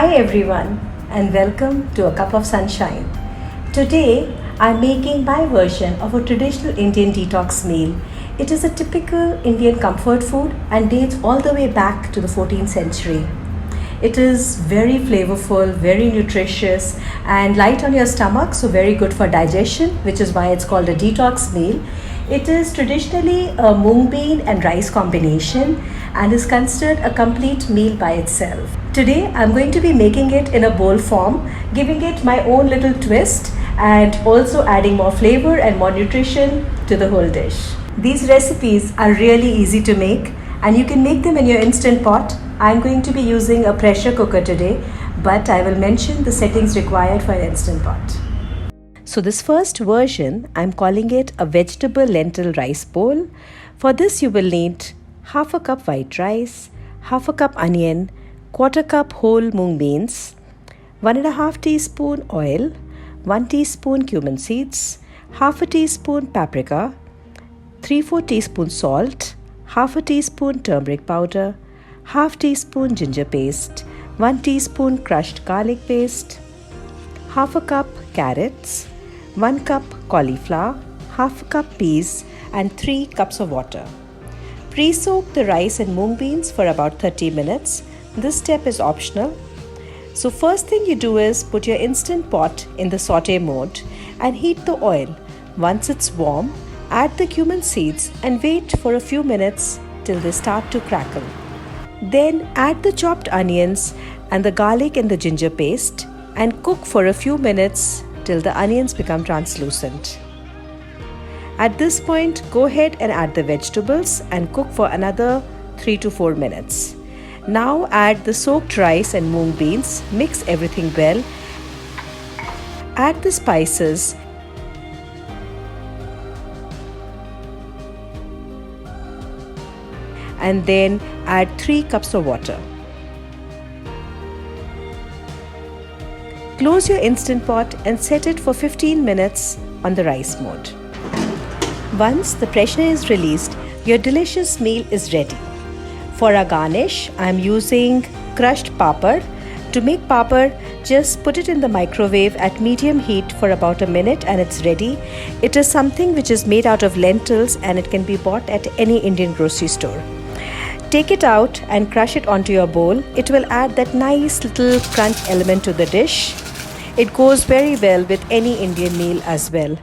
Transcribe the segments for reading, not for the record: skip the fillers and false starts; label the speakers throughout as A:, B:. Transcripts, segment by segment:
A: Hi everyone and welcome to A Cup of Sunshine. Today I'm making my version of a traditional Indian detox meal. It is a typical Indian comfort food and dates all the way back to the 14th century. It is very flavorful, very nutritious and light on your stomach, so very good for digestion, which is why it's called a detox meal. It is traditionally a moong bean and rice combination and is considered a complete meal by itself. Today I'm going to be making it in a bowl form, giving it my own little twist and also adding more flavor and more nutrition to the whole dish. These recipes are really easy to make and you can make them in your instant pot. I'm going to be using a pressure cooker today, but I will mention the settings required for an instant pot. So this first version, I'm calling it a vegetable lentil rice bowl. For this you will need half a cup white rice, half a cup onion, quarter cup whole moong beans, 1.5 teaspoon oil, 1 teaspoon cumin seeds, half a teaspoon paprika, 3/4 teaspoon salt, half a teaspoon turmeric powder, half teaspoon ginger paste, 1 teaspoon crushed garlic paste, half a cup carrots, 1 cup cauliflower, half a cup peas and 3 cups of water. Pre-soak the rice and moong beans for about 30 minutes. This step is optional. So first thing you do is put your instant pot in the saute mode and heat the oil. Once it's warm, add the cumin seeds and wait for a few minutes till they start to crackle. Then add the chopped onions and the garlic and the ginger paste and cook for a few minutes till the onions become translucent. At this point, go ahead and add the vegetables and cook for another 3 to 4 minutes. Now add the soaked rice and moong beans, mix everything well. Add the spices and then add 3 cups of water. Close your instant pot and set it for 15 minutes on the rice mode. Once the pressure is released, your delicious meal is ready. For a garnish, I am using crushed papad. To make papad, just put it in the microwave at medium heat for about a minute and it's ready. It is something which is made out of lentils and it can be bought at any Indian grocery store. Take it out and crush it onto your bowl. It will add that nice little crunch element to the dish. It goes very well with any Indian meal as well.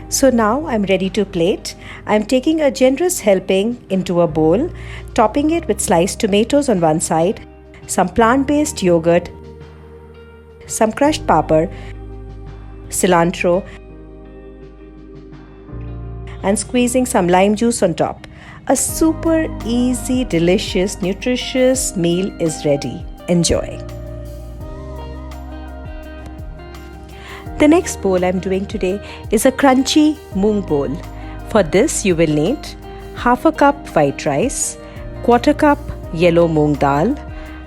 A: So now I'm ready to plate. I'm taking a generous helping into a bowl, topping it with sliced tomatoes on one side, some plant-based yogurt, some crushed papad, cilantro, and squeezing some lime juice on top. A super easy, delicious, nutritious meal is ready. Enjoy. The next bowl I'm doing today is a crunchy moong bowl. For this you will need half a cup white rice, quarter cup yellow moong dal,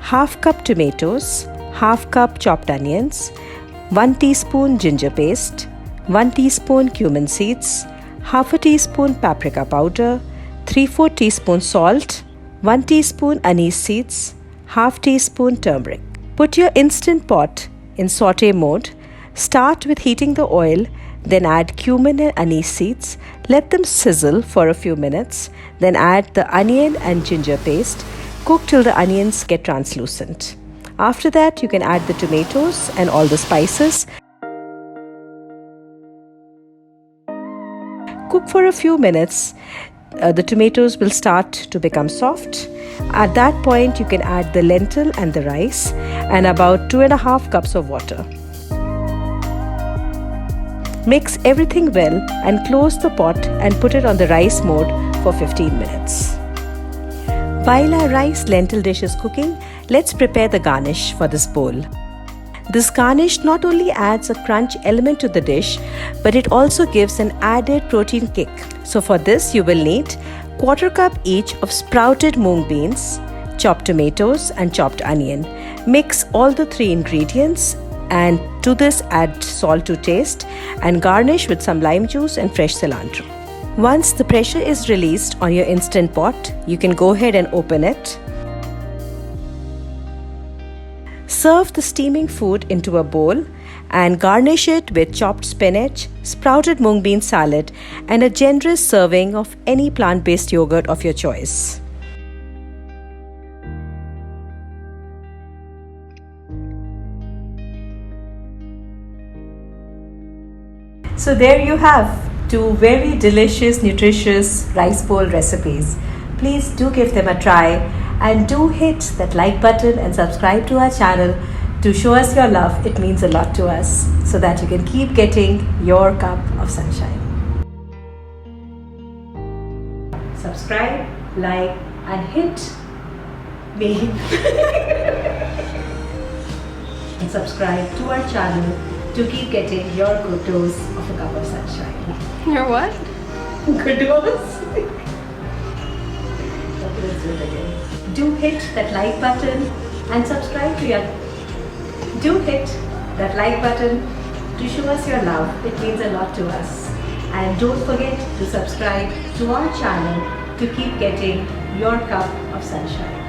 A: half cup tomatoes, half cup chopped onions, 1 teaspoon ginger paste, 1 teaspoon cumin seeds, half a teaspoon paprika powder, 3/4 teaspoon salt, 1 teaspoon anise seeds, half teaspoon turmeric. Put your instant pot in saute mode. Start with heating the oil, then add cumin and anise seeds. Let them sizzle for a few minutes. Then add the onion and ginger paste. Cook till the onions get translucent. After that, you can add the tomatoes and all the spices. Cook for a few minutes. The tomatoes will start to become soft. At that point, you can add the lentil and the rice and about 2.5 cups of water. Mix everything well and close the pot and put it on the rice mode for 15 minutes. While our rice lentil dish is cooking, let's prepare the garnish for this bowl. This garnish not only adds a crunch element to the dish, but it also gives an added protein kick. So for this you will need 1/4 cup each of sprouted moong beans, chopped tomatoes and chopped onion. Mix all the 3 ingredients and to this add salt to taste and garnish with some lime juice and fresh cilantro. Once the pressure is released on your instant pot, you can go ahead and open it. Serve the steaming food into a bowl and garnish it with chopped spinach, sprouted mung bean salad, and a generous serving of any plant-based yogurt of your choice. So there you have two very delicious, nutritious rice bowl recipes. Please do give them a try and do hit that like button and subscribe to our channel to show us your love. It means a lot to us so that you can keep getting your cup of sunshine. Subscribe, like and hit me and subscribe to our channel to keep getting your good dose of a cup of sunshine.
B: Your what?
A: Good dose? Okay, let's do it again. Do hit that like button and subscribe to your... Do hit that like button to show us your love. It means a lot to us. And don't forget to subscribe to our channel to keep getting your cup of sunshine.